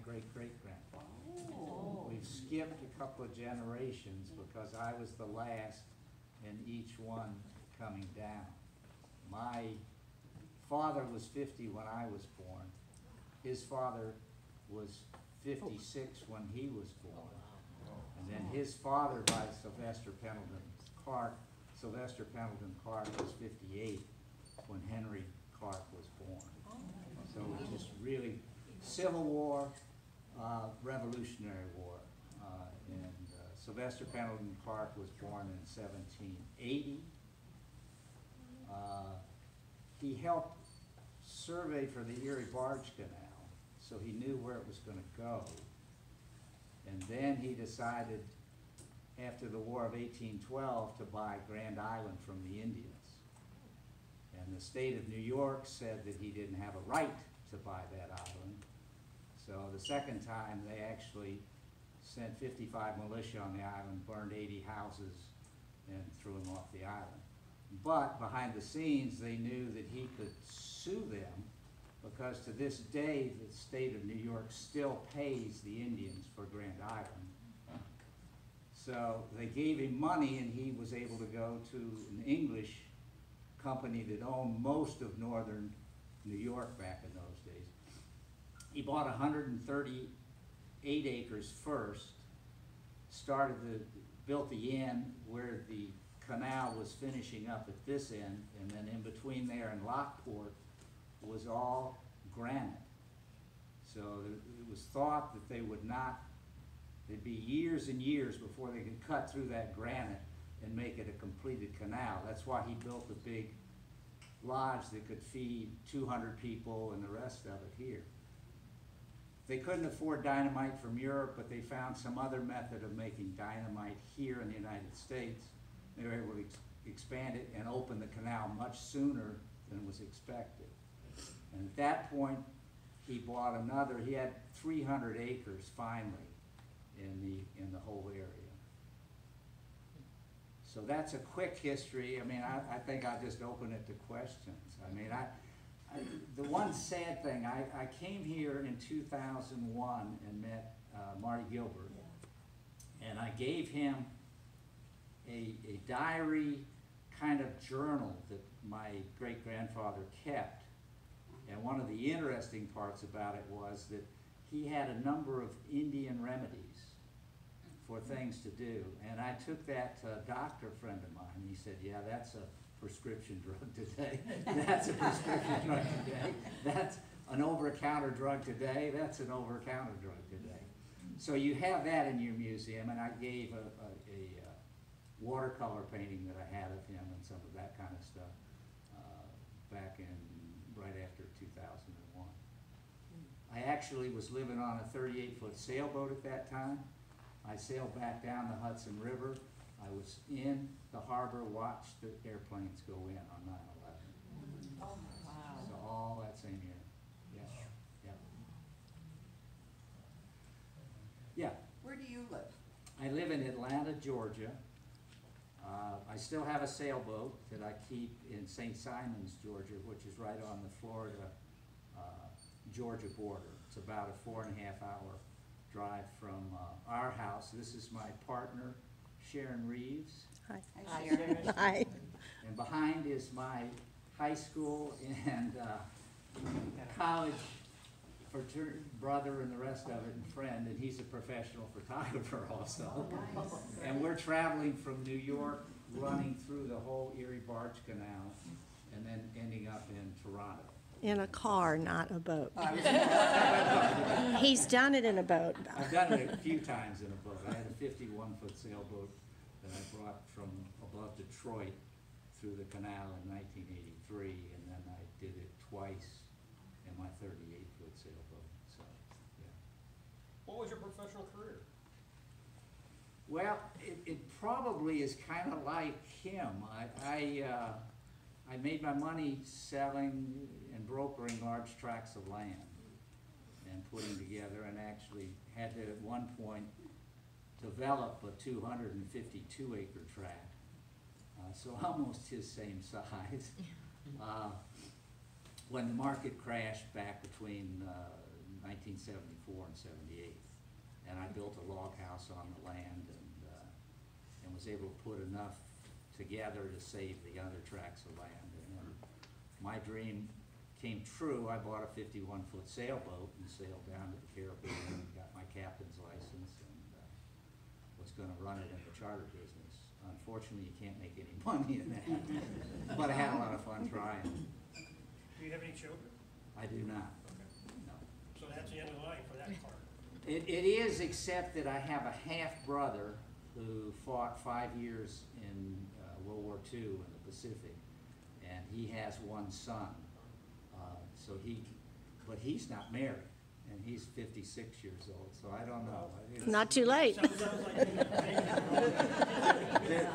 great-great-grandfather. Oh. We've skipped a couple of generations because I was the last in each one coming down. My father was 50 when I was born. His father was 56 when he was born. And then his father, by Sylvester Pendleton Clarke, Sylvester Pendleton Clarke was 58 when Henry Clarke was born. So it was just really Civil War, Revolutionary War. And Sylvester Pendleton Clarke was born in 1780. He helped survey for the Erie Barge Canal, so he knew where it was going to go. And then he decided, after the War of 1812, to buy Grand Island from the Indians. And the state of New York said that he didn't have a right to buy that island. So the second time, they actually sent 55 militia on the island, burned 80 houses, and threw him off the island. But behind the scenes, they knew that he could sue them, because to this day, the state of New York still pays the Indians for Grand Island. So they gave him money, and he was able to go to an English company that owned most of northern New York back in those days. He bought 138 acres first, built the inn where the canal was finishing up at this end, and then in between there and Lockport was all granite. So it was thought that they would not, it'd be years and years before they could cut through that granite and make it a completed canal. That's why he built a big lodge that could feed 200 people and the rest of it here. They couldn't afford dynamite from Europe, but they found some other method of making dynamite here in the United States. They were able to expand it and open the canal much sooner than was expected. And at that point, he bought another, he had 300 acres finally in the whole area. So that's a quick history. I mean, I think I'll just open it to questions. I mean, the one sad thing, I came here in 2001 and met Marty Gilbert, and I gave him a diary kind of journal that my great-grandfather kept. And one of the interesting parts about it was that he had a number of Indian remedies for things to do. And I took that to a doctor friend of mine, and he said, yeah, that's a prescription drug today. That's a prescription drug today. That's an over-the-counter drug today. That's an over-the-counter drug today. So you have that in your museum, and I gave a watercolor painting that I had of him and some of that kind of stuff back in right after 2001. I actually was living on a 38-foot sailboat at that time. I sailed back down the Hudson River. I was in the harbor, watched the airplanes go in on 9/11. Oh, wow. So all that same year. Yeah. Yeah. Yeah. Where do you live? I live in Atlanta, Georgia. I still have a sailboat that I keep in St. Simons, Georgia, which is right on the Florida-Georgia border. It's about a 4.5-hour drive from our house. This is my partner, Sharon Reeves. Hi. Hi, Sharon. Hi. And behind is my high school and college brother and the rest of it and friend, and he's a professional photographer also. Nice. And we're traveling from New York, running through the whole Erie Barge Canal, and then ending up in Toronto. In a car, not a boat. I was He's done it in a boat. I've done it a few times in a boat. I had a 51-foot sailboat that I brought from above Detroit through the canal in 1983, and then I did it twice in my 38-foot sailboat. So, yeah. What was your professional career? Well, it probably is kind of like him. I made my money selling and brokering large tracts of land and putting together, and actually had to at one point develop a 252-acre tract, so almost his same size. When the market crashed back between 19 1974 and 78. And I built a log house on the land and was able to put enough together to save the other tracts of land. And then my dream came true. I bought a 51-foot sailboat and sailed down to the Caribbean and got my captain's license and was gonna run it in the charter business. Unfortunately, you can't make any money in that, but I had a lot of fun trying. Do you have any children? I do not, Okay. no. So that's the end of the line for that part. It is, except that I have a half-brother who fought 5 years in World War II in the Pacific, and he has one son. But he's not married, and he's 56 years old, so I don't know. Not too late. Sounds like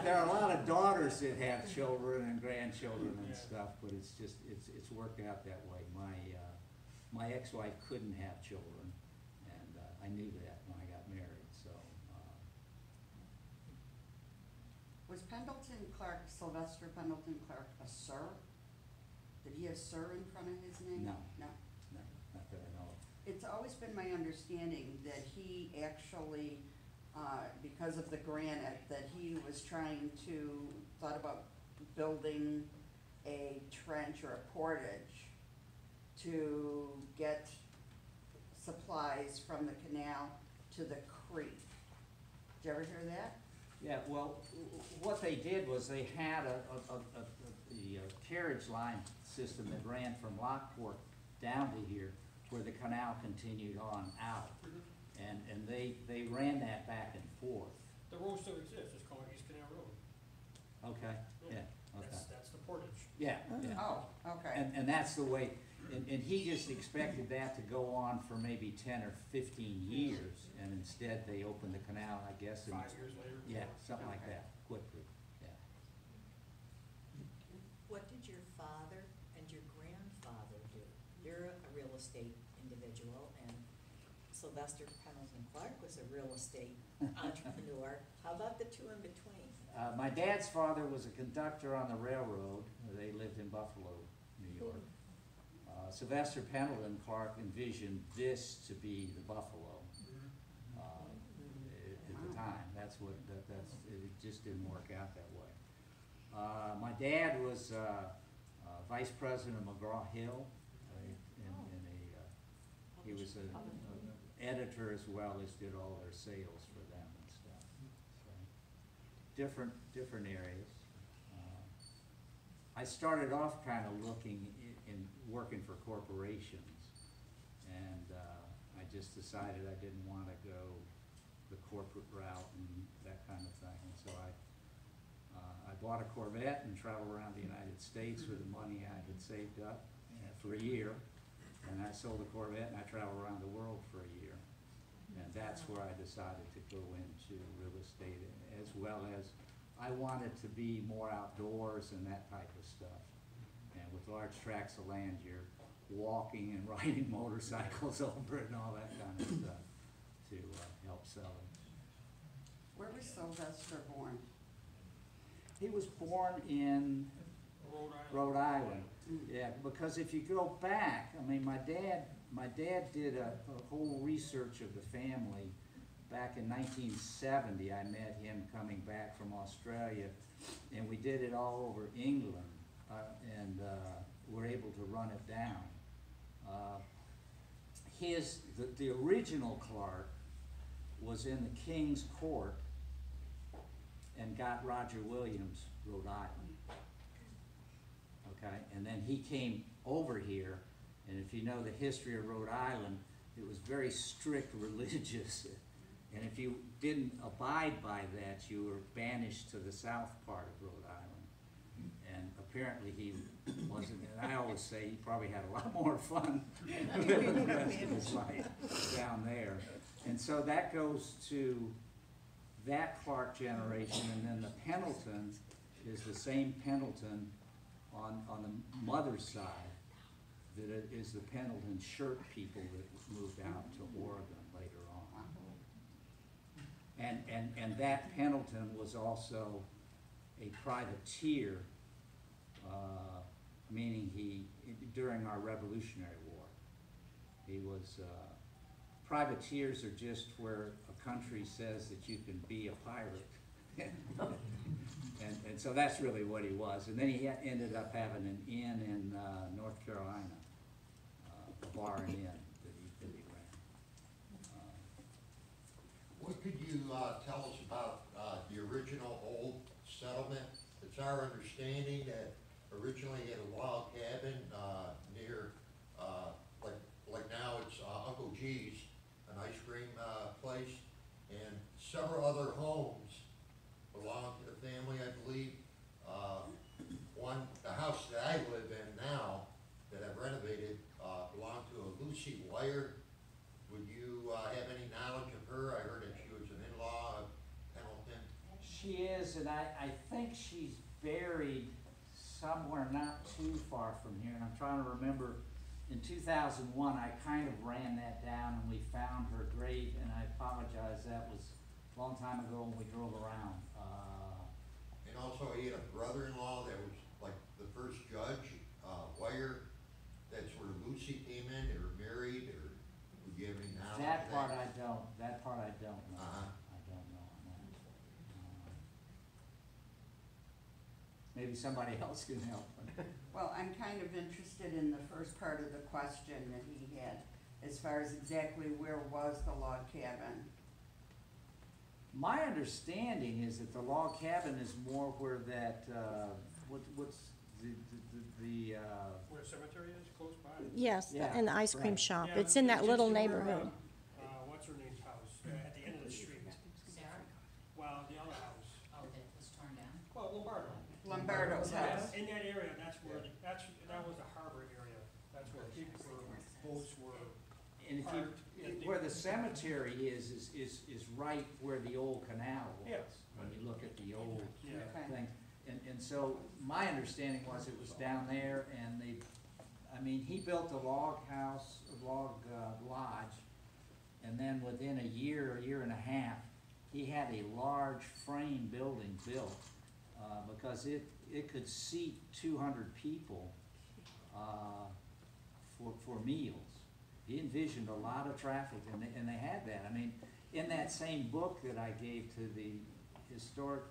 There are a lot of daughters that have children and grandchildren and Yeah. stuff, but it's just, it's worked out that way. My ex-wife couldn't have children, and I knew that when I got married, so. Was Pendleton Clarke, Sylvester Pendleton Clarke, a sir? Did he have sir in front of his name? No. No. No, not that I know of. It's always been my understanding that he actually, because of the granite, that he was thought about building a trench or a portage to get supplies from the canal to the creek. Did you ever hear that? Yeah, well, what they did was they had the carriage line system that ran from Lockport down to here, where the canal continued on out. And they ran that back and forth. The road still exists, it's called East Canal Road. Okay, yeah, okay. That's the portage. Yeah, yeah. Oh, okay. And that's the way, and he just expected that to go on for maybe 10 or 15 years, and instead they opened the canal, I guess, in 5 years later. yeah, something like Okay. that, quickly, yeah. What did your father and your grandfather do? You're a real estate individual, and Sylvester Pendleton Clarke was a real estate entrepreneur. How about the two in between? My dad's father was a conductor on the railroad. They lived in Buffalo, New York. Sylvester Pendleton Clarke envisioned this to be the Buffalo at the time. That's what, it just didn't work out that way. My dad was vice president of McGraw-Hill, he was an editor as well as did all their sales for them and stuff. So, different areas. I started off kind of looking in working for corporations, and I just decided I didn't want to go the corporate route and that kind of thing. And so I bought a Corvette and traveled around the United States with the money I had saved up for a year. And I sold the Corvette and I traveled around the world for a year. And that's where I decided to go into real estate, as well as I wanted to be more outdoors and that type of stuff. And with large tracts of land, you're walking and riding motorcycles over it and all that kind of stuff to help sell it. Where was Sylvester born? He was born in Rhode Island. Rhode Island. Yeah, because if you go back, I mean, my dad did a whole research of the family. Back in 1970, I met him coming back from Australia, and we did it all over England, and were able to run it down. The original Clarke was in the King's Court and got Roger Williams, Rhode Island. Okay, and then he came over here, and if you know the history of Rhode Island, it was very strict religious, and if you didn't abide by that, you were banished to the south part of Rhode Island. And apparently he wasn't, and I always say he probably had a lot more fun living the rest of his life down there. And so that goes to that Clarke generation, and then the Pendleton is the same Pendleton on the mother's side that it is the Pendleton shirt people that moved out to Oregon later on. And that Pendleton was also a privateer, meaning during our Revolutionary War, he was privateers are just where a country says that you can be a pirate. And so that's really what he was. And then he ended up having an inn in North Carolina, a bar and inn that he ran. What could you tell us about the original old settlement? It's our understanding that originally he had a log cabin near, like now it's Uncle G's, an ice cream place, and several other homes belong to the family, I believe. The house that I live in now, that I've renovated, belonged to a Lucy Wire. Would you have any knowledge of her? I heard that she was an in-law of Pendleton. She is, and I think she's buried somewhere not too far from here. And I'm trying to remember, in 2001, I kind of ran that down and we found her grave, and I apologize, that was a long time ago when we drove around. And also, he had a brother-in-law that was like the first judge, Wire. That's where Lucy came in. They were married, or would you have any knowledge of That part I don't know. Uh-huh. I don't know on that. Maybe somebody else can help. Well, I'm kind of interested in the first part of the question that he had, as far as exactly where was the log cabin? My understanding is that the log cabin is more where that, what's the, Where the cemetery is, close by. Yes, Yeah, and the ice cream right. shop. Yeah, It's in that just little where, neighborhood. What's her name's house, at the end of the street. Sarah? Well, the other house. Oh, that was torn down? Well, Lombardo. Lombardo's Yeah, house. in that area, that's where, that was the harbor area. That's where people were, boats were. and if you, Parked in where the cemetery is right where the old canal was. Yeah. When you look at the old Yeah. Okay. thing. And so my understanding was it was down there, and he built a log house, a log lodge, and then within a year and a half, he had a large frame building built, because it could seat 200 people, for meals. He envisioned a lot of traffic, and they had that. I mean, in that same book that I gave to the historic,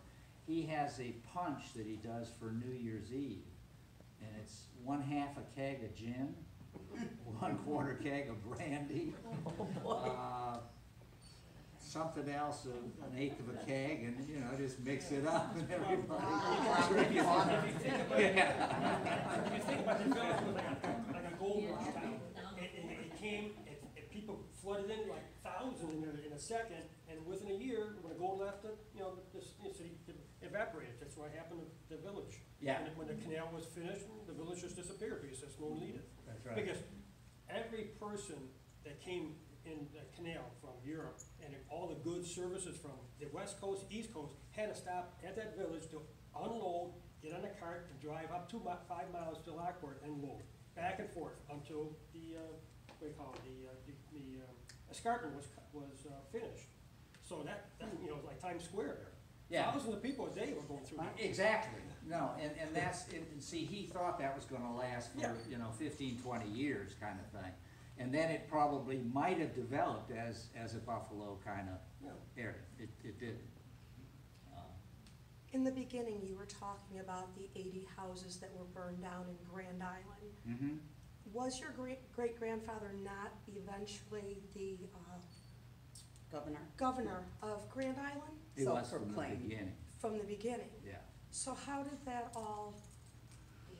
he has a punch that he does for New Year's Eve, and it's 1/2 a keg of gin, 1/4 keg of brandy, something else, an 1/8 of a keg, and, just mix it up, and everybody drink it. If you think about the village was like a gold rush town, it came, people flooded in like thousands in a second, and within a year, when the gold left, the city evaporated. That's what happened to the village. Yeah. And when the canal was finished, the village just disappeared because there's no one needed. That's right. Because every person that came in the canal from Europe and all the goods, services from the West Coast, East Coast, had to stop at that village to unload, get on a cart, and drive up 5 miles to Lockport and load, back and forth until the, what do you call it, the escarpment was finished. So that, like Times Square there. Yeah. Thousands of people a day were going through that. Exactly, no, and that's, and see, he thought that was gonna last for, Yeah. 15, 20 years kind of thing. And then it probably might have developed as a Buffalo kind of Yeah. area. It did. In the beginning, you were talking about the 80 houses that were burned down in Grand Island. Mm-hmm. Was your great-grandfather not eventually the Governor. governor of Grand Island It was from the Self-proclaimed. beginning, from the beginning? yeah. So how did that all,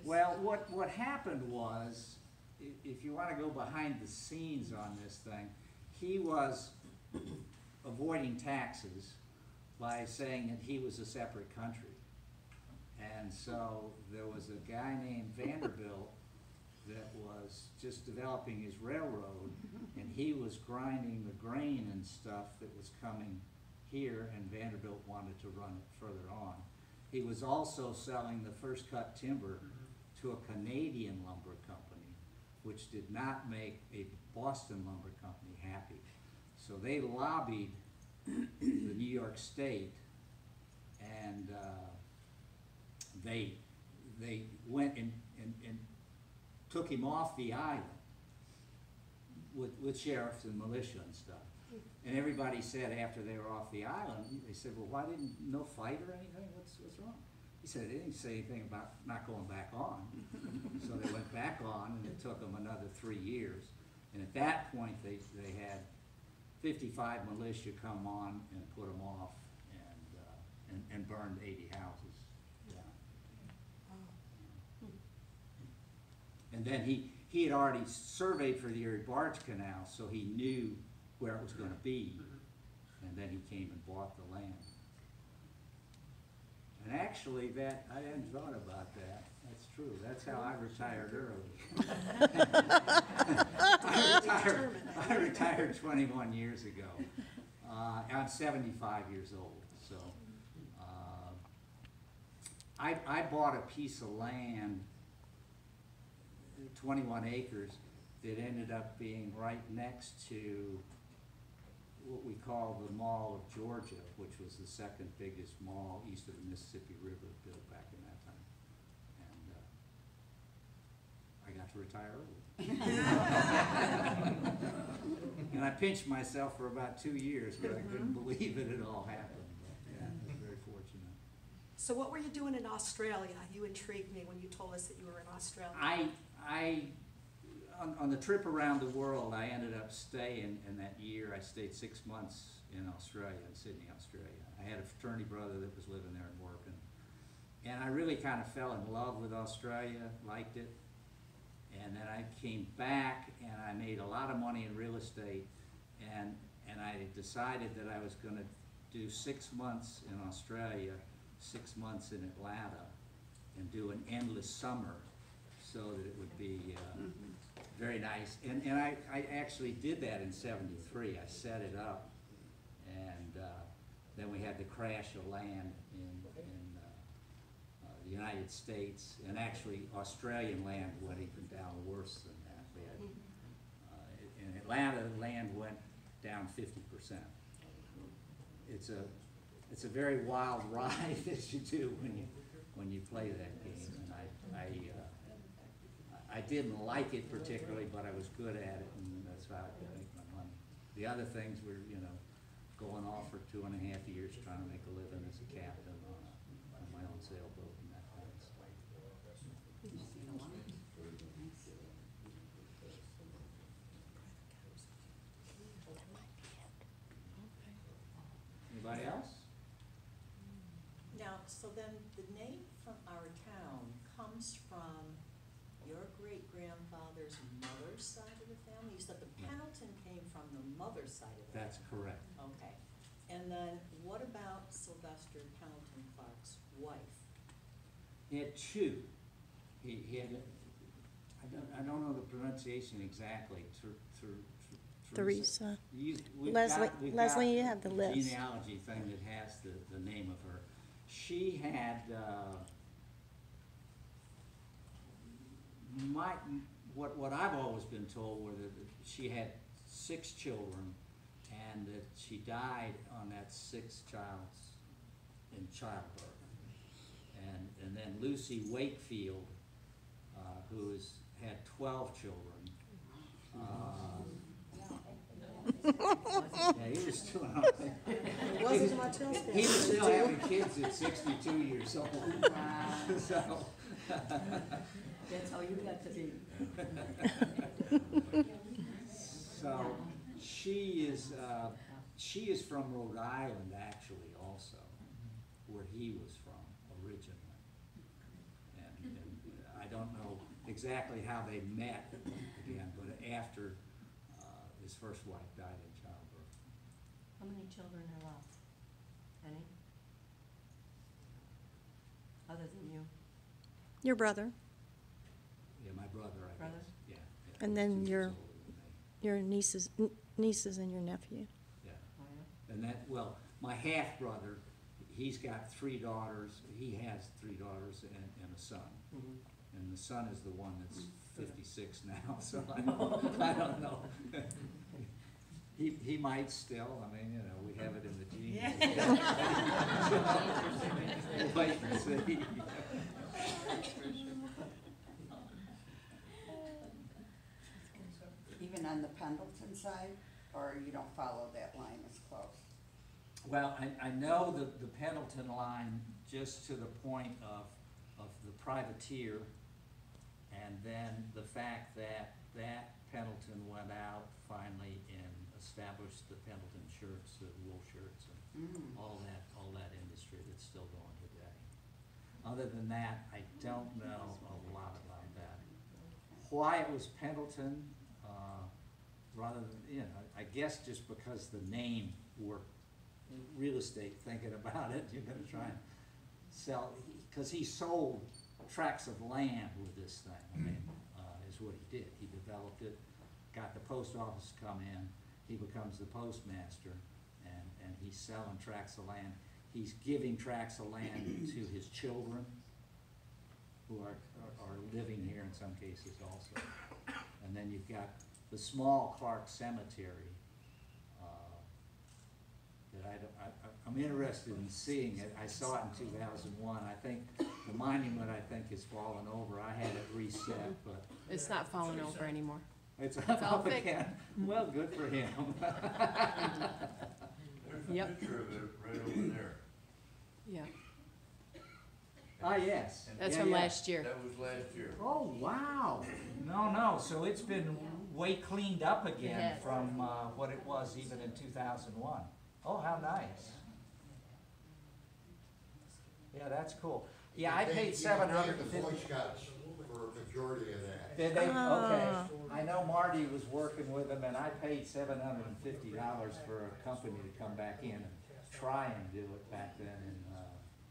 Well, what happened was, if you wanna go behind the scenes on this thing, he was avoiding taxes by saying that he was a separate country. And so there was a guy named Vanderbilt that was just developing his railroad, and he was grinding the grain and stuff that was coming here, and Vanderbilt wanted to run it further on. He was also selling the first cut timber to a Canadian lumber company, which did not make a Boston lumber company happy. So they lobbied the New York State, and they went and took him off the island. with sheriffs and militia and stuff. And everybody said after they were off the island, they said, well, why didn't, no fight or anything? What's wrong? He said, they didn't say anything about not going back on. So they went back on, and it took them another 3 years. And at that point, they had 55 militia come on and put them off, and burned 80 houses down. And then he had already surveyed for the Erie Barge Canal, so he knew where it was gonna be. And then he came and bought the land. And actually, that, I hadn't thought about that. That's true. That's how I retired early. I retired 21 years ago. I'm 75 years old, so. I bought a piece of land, 21 acres, that ended up being right next to what we call the Mall of Georgia, which was the second biggest mall east of the Mississippi River built back in that time. And I got to retire early. And I pinched myself for about 2 years, but I couldn't believe it had all happened. But yeah, I was very fortunate. So what were you doing in Australia? You intrigued me when you told us that you were in Australia. On the trip around the world, I ended up staying, in that year, I stayed 6 months in Australia, in Sydney, Australia. I had a fraternity brother that was living there and working. And I really kind of fell in love with Australia, liked it. And then I came back and I made a lot of money in real estate. And I decided that I was gonna do 6 months in Australia, 6 months in Atlanta, and do an endless summer so that it would be very nice. And I actually did that in '73. I set it up, and then we had the crash of land in the United States, and actually Australian land went even down worse than that. They had, in Atlanta, land went down 50%. It's a very wild ride that you do when you play that game, and I didn't like it particularly, but I was good at it, and that's how I could make my money. The other things were, going off for 2.5 years trying to make a living as a captain on my own sailboat and that kind of stuff. Anybody else? Now, so then the name from our town comes from your great-grandfather's mother's side of the family? You said the Pendleton came from the mother's side of the family? That's correct. Okay. And then what about Sylvester Pendleton Clarke's wife? He had two. He had, I don't know the pronunciation exactly. Teresa. We've Leslie, got you have the list. genealogy thing that has the name of her. She had, what I've always been told were that she had 6 children, and that she died on that 6th child in childbirth. And then Lucy Wakefield, who had 12 children. Yeah, he was doing all right. It wasn't much else there. He was still having kids at 62 years old. So. That's how you got to be. So she is from Rhode Island, actually, also, where he was from originally. And I don't know exactly how they met again, but after his first wife died in childbirth. How many children are left? Any? Other than you? Your brother, Yeah, my brother, I Brother? guess. Yeah. and then 2 your years older than me. nieces and your nephew. Yeah. Oh, yeah? And that, well, my half-brother, he's got 3 daughters, he has 3 daughters and a son. Mhm. And the son is the one that's 56 now, so I don't know. He might still, I mean, we have it in the genes. We'll wait and see. Even even on the Pendleton side, or you don't follow that line as close? Well, I know the Pendleton line just to the point of the privateer, and then the fact that Pendleton went out finally and established the Pendleton shirts, the wool shirts, and all that industry that's still going today. Other than that, I don't know a lot about that. Why it was Pendleton, rather than, you know, I guess just because the name worked, real estate, thinking about it, you're gonna try and sell, because he sold tracts of land with this thing, I mean, is what he did. He developed it, got the post office to come in, he becomes the postmaster, and he's selling tracts of land. He's giving tracts of land to his children, who are living here in some cases also. And then you've got the small Clarke Cemetery, that I'm interested in seeing it. I saw it in 2001. I think the monument, I think, has fallen over. I had it reset, but It's not falling over anymore. it's all up fixed. again. Well, good for him. There's a Yep. picture of it right over there. Yeah, Ah, yes. that's Yeah, from yeah. last year. That was last year. Oh, wow. No, so it's been way cleaned up again has. from what it was even in 2001. Oh, how nice. Yeah, that's cool. Yeah, I They- paid you 750. paid the Boy Scouts for a majority of that. Did they? Ah. Okay. I know Marty was working with them, and I paid $750 for a company to come back in and try and do it back then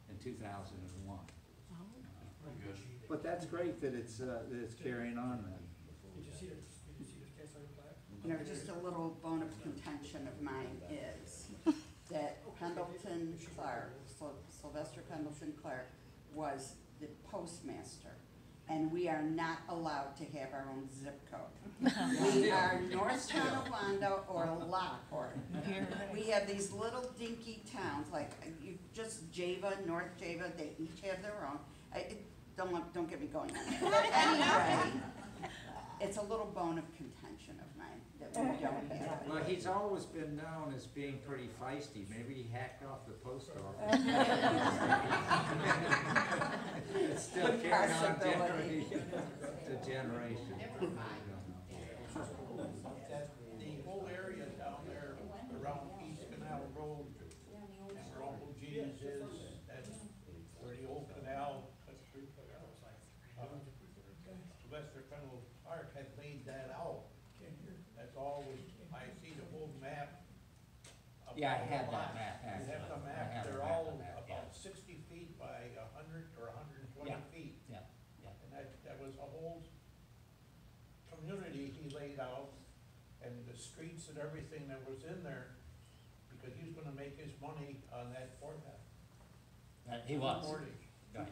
in 2001. Pretty good. But that's great that it's carrying on then. Did you see the cast iron plaque? You know, just a little bone of contention of mine is that Pendleton Clarke, Sylvester Pendleton Clarke, was the postmaster, and we are not allowed to have our own zip code. We are North Tonawanda or Lockport. We have these little dinky towns, like you just Java, North Java, they each have their own. Don't get me going on that. But anyway, it's a little bone of contention of mine that we don't have. Well, he's always been known as being pretty feisty. Maybe he hacked off the post office. It's still Good carrying on possibility. to generation. The whole area down there around East Canal Road and where Uncle G's is, that's where the old canal, Sylvester Pendleton Clarke had laid that out. That's all, I see the whole map. of Yeah, I all had the that lots. map, You have actually. the I map, have a they're map all of that, yeah. about 60 feet by 100 or 120 Yeah. feet. Yeah, yeah. And that was a whole community he laid out, and the streets and everything that was in there, because he was gonna make his money on that He was. portage. Right.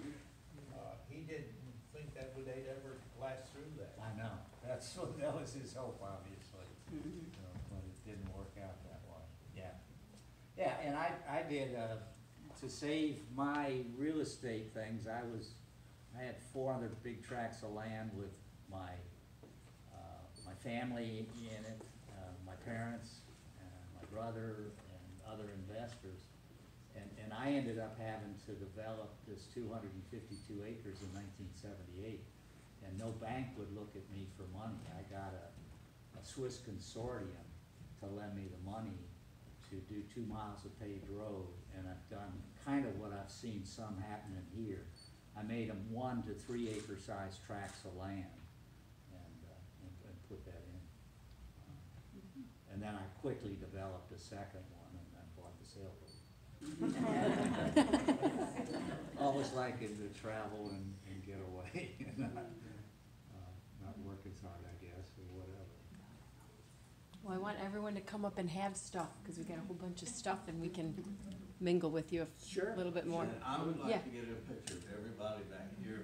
He didn't think that they'd ever last through that. I know. That was his hope, obviously. Mhm. But it didn't work out that way. Yeah. Yeah, and I did, to save my real estate things, I had 400 big tracts of land with my family in it, my parents, and my brother, and other investors. And I ended up having to develop this 252 acres in 1978. And no bank would look at me for money. I got a Swiss consortium to lend me the money to do 2 miles of paved road, and I've done kind of what I've seen some happening here. I made them 1 to 3 acre size tracts of land, and put that in. And then I quickly developed a second one, and then bought the sailboat. Always liking to travel and get away, not work as hard, I guess, or whatever. Well, I want everyone to come up and have stuff, because we got a whole bunch of stuff and we can mingle with you Sure. a little bit more. And I would Yeah. like to get a picture of everybody back here